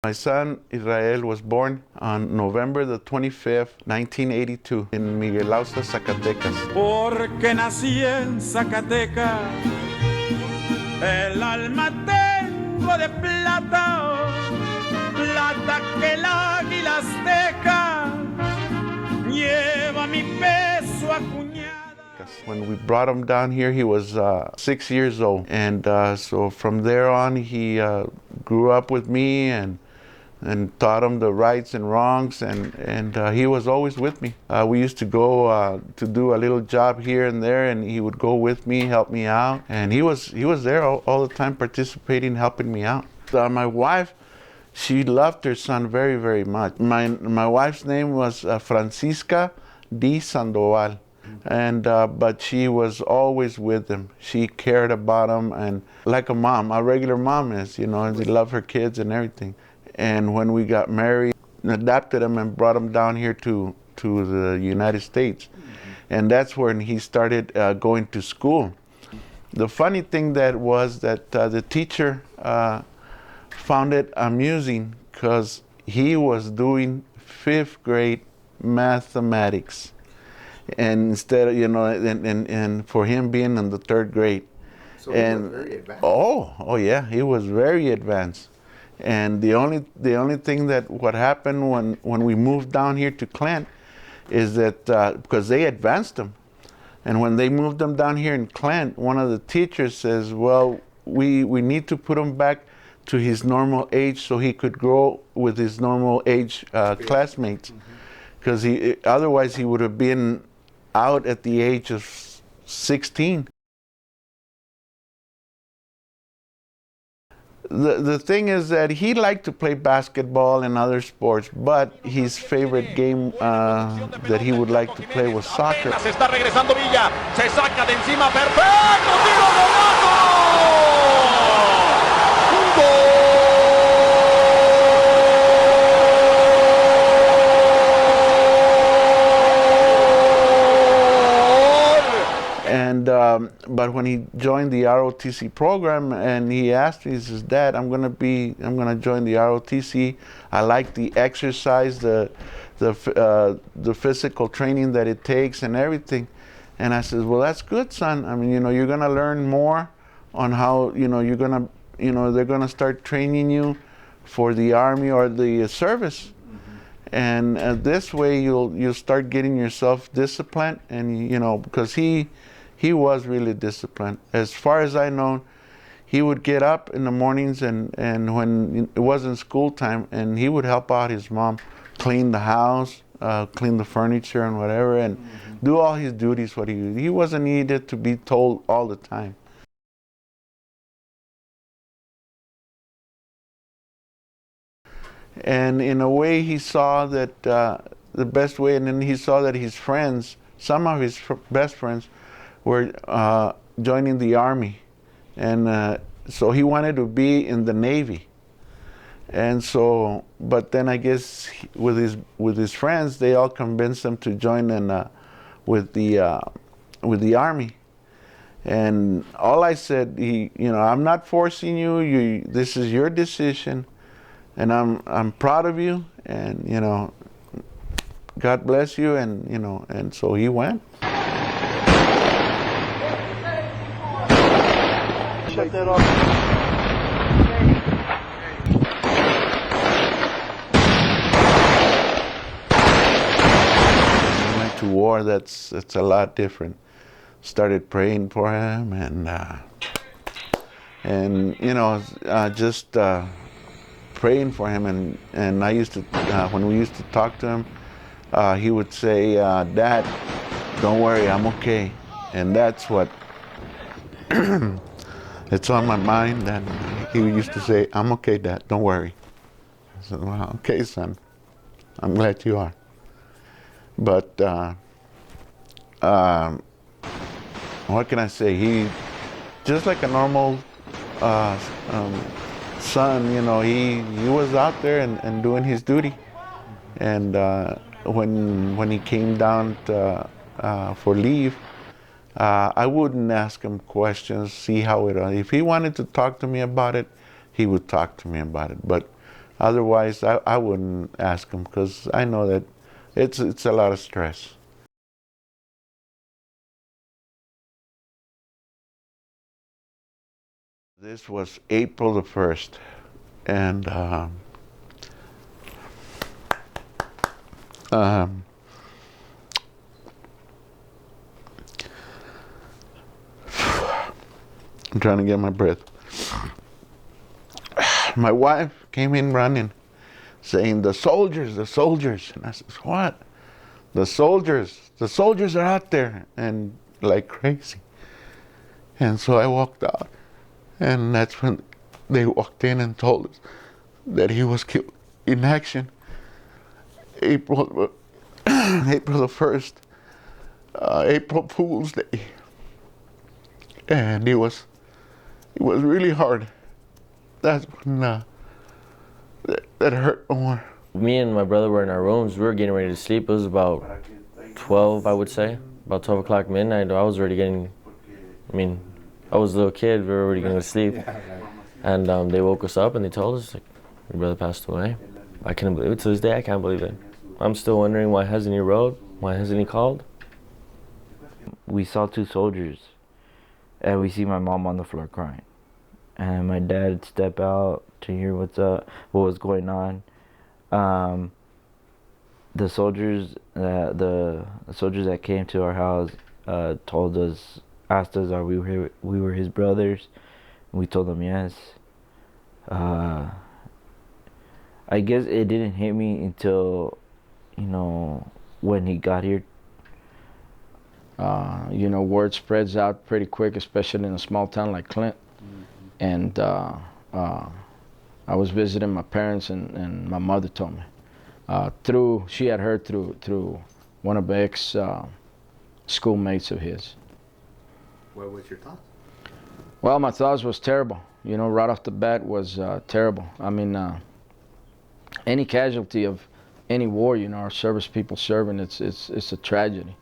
My son Israel was born on November the 25th, 1982 in Miguelauza, Zacatecas. Porque nací en Zacatecas, el alma tengo de plata, plata que el águila azteca lleva mi peso acuñada. When we brought him down here, he was 6 years old, and so from there on, he grew up with me and taught him the rights and wrongs, and he was always with me. We used to go to do a little job here and there, and he would go with me, help me out, and he was there all the time, participating, helping me out. My wife, she loved her son very, very much. My wife's name was Francisca Di Sandoval, and but she was always with him. She cared about him, and like a mom, a regular mom is, you know, she loved her kids and everything. And when we got married, adopted him and brought him down here to the United States. And that's when he started going to school. The funny thing that was that the teacher found it amusing because he was doing 5th grade mathematics. And instead of, you know, and for him being in the 3rd grade. So he was very advanced. Oh yeah, he was very advanced. And the only thing that what happened when we moved down here to Clint is that because they advanced him, and when they moved him down here in Clint, one of the teachers says, well, we need to put him back to his normal age so he could grow with his normal age classmates, because otherwise he would have been out at the age of 16. The thing is that he liked to play basketball and other sports, but his favorite game that he would like to play was soccer. Se está regresando Villa, se saca de encima, perfecto, tiro golazo. ¡Un gol! And but when he joined the ROTC program, and he asked me, he says, "Dad, I'm gonna join the ROTC. I like the exercise, the physical training that it takes, and everything." And I said, "Well, that's good, son. I mean, you know, you're gonna learn more on how, you know, they're gonna start training you for the Army or the service." And this way you'll start getting yourself disciplined, and you know, because he was really disciplined. As far as I know, he would get up in the mornings and when it wasn't school time, and he would help out his mom clean the house, clean the furniture and whatever, and do all his duties. What he wasn't needed to be told all the time. And in a way, he saw that the best way, and then he saw that his friends, some of his best friends, were joining the Army, and so he wanted to be in the Navy. And so, but then I guess with his friends, they all convinced him to join in with the Army. And all I said, you know, I'm not forcing you. This is your decision. And I'm proud of you, and you know, God bless you, and you know, and so he went. Shut that off. When he went to war, that's a lot different. Started praying for him, and you know, just. Praying for him, and I used to, when we used to talk to him, he would say, "Dad, don't worry, I'm okay." And that's what, it's on my mind, and he used to say, "I'm okay, Dad, don't worry." I said, "Well, okay, son, I'm glad you are." But what can I say? He, just like a normal son, you know, he was out there and doing his duty. And when he came down for leave, I wouldn't ask him questions, see how it. If he wanted to talk to me about it, he would talk to me about it. But Otherwise, I wouldn't ask him because I know that it's a lot of stress. This was April the 1st, and I'm trying to get my breath. My wife came in running, saying, the soldiers. And I said, what? The soldiers are out there, and like crazy. And so I walked out, and that's when they walked in and told us that he was killed in action. April the 1st, April Fool's Day. And it was really hard. That's when that hurt more. Me and my brother were in our rooms. We were getting ready to sleep. It was about 12, I would say, about 12 o'clock midnight. I was already getting, I was a little kid. We were already going to sleep. And they woke us up and they told us, like, your brother passed away. I couldn't believe it. To this day, I can't believe it. I'm still wondering why hasn't he wrote? Why hasn't he called? We saw 2 soldiers, and we see my mom on the floor crying. And my dad stepped out to hear what was going on. The soldiers that came to our house asked us, are we were his brothers? We told them yes. I guess it didn't hit me until, when he got here. Word spreads out pretty quick, especially in a small town like Clint. And I was visiting my parents, and my mother told me. She had heard through one of the ex schoolmates of his. What was your thoughts? Well, my thoughts was terrible. Right off the bat was terrible. Any casualty of any war, our service people serving, it's a tragedy.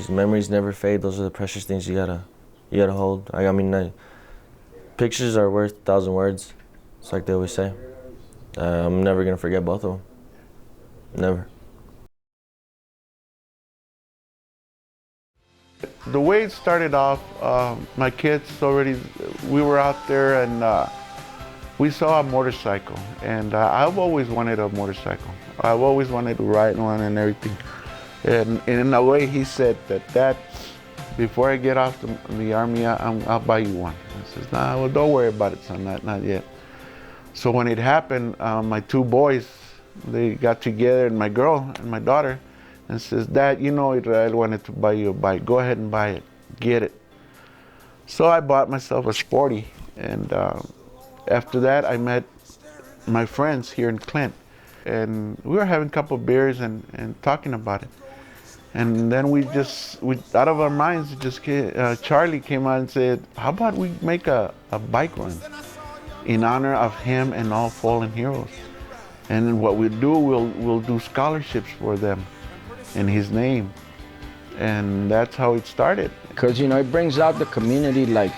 Memories never fade. Those are the precious things you gotta hold. Pictures are worth 1,000 words. It's like they always say. I'm never gonna forget both of them. Never. The way it started off, my kids already, we were out there and we saw a motorcycle, and I've always wanted a motorcycle. I've always wanted to ride one and everything. And in a way, he said that before I get off the Army, I'll buy you one. I says, nah, well, don't worry about it, son, not yet. So when it happened, my two boys, they got together, and my girl and my daughter, and says, Dad, you know Israel wanted to buy you a bike. Go ahead and buy it, get it. So I bought myself a Sporty, and after that, I met my friends here in Clint, and we were having a couple of beers and talking about it. And then we out of our minds, Charlie came out and said, how about we make a bike run in honor of him and all fallen heroes? And what we'll do, we'll do scholarships for them in his name. And that's how it started. Because, you know, it brings out the community like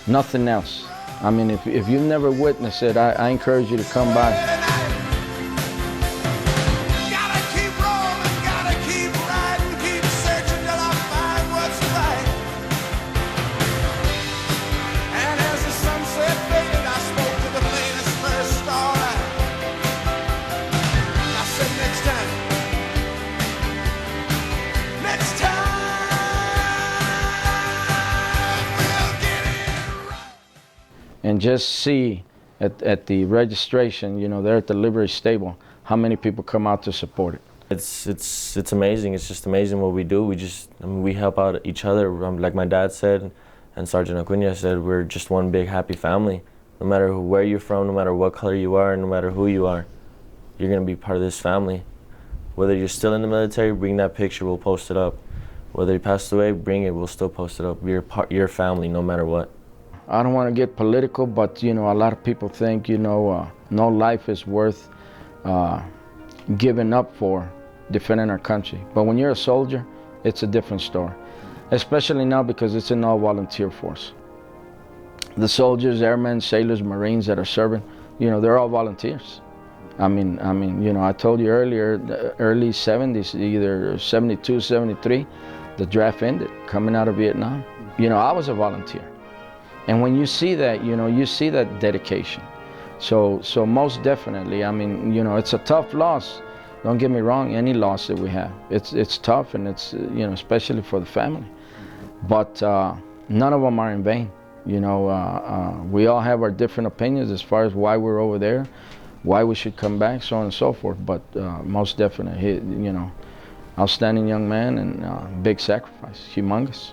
nothing else. I mean, if you've never witnessed it, I encourage you to come by. Gotta keep rolling, gotta keep riding, keep searching till I find what's right. And as the sunset faded, I spoke to the plainest first starlight. I said, next time, we'll get it right. And just see at the registration, you know, there at the Liberty Stable, how many people come out to support it. It's amazing. It's just amazing what we do. We help out each other. Like my dad said, and Sergeant Acuna said, we're just one big happy family. No matter where you're from, no matter what color you are, no matter who you are, you're gonna be part of this family. Whether you're still in the military, bring that picture, we'll post it up. Whether you passed away, bring it, we'll still post it up. You're family, no matter what. I don't want to get political, but, you know, a lot of people think, you know, no life is worth giving up for defending our country. But when you're a soldier, it's a different story, especially now because it's an all-volunteer force. The soldiers, airmen, sailors, Marines that are serving, you know, they're all volunteers. I mean, you know, I told you earlier, the early 70s, either 72, 73, the draft ended, coming out of Vietnam. You know, I was a volunteer. And when you see that, you know, you see that dedication. So most definitely, I mean, you know, it's a tough loss. Don't get me wrong, any loss that we have. It's tough, and it's, you know, especially for the family. But none of them are in vain. You know, we all have our different opinions as far as why we're over there, why we should come back, so on and so forth. But most definitely, you know, outstanding young man, and big sacrifice, humongous.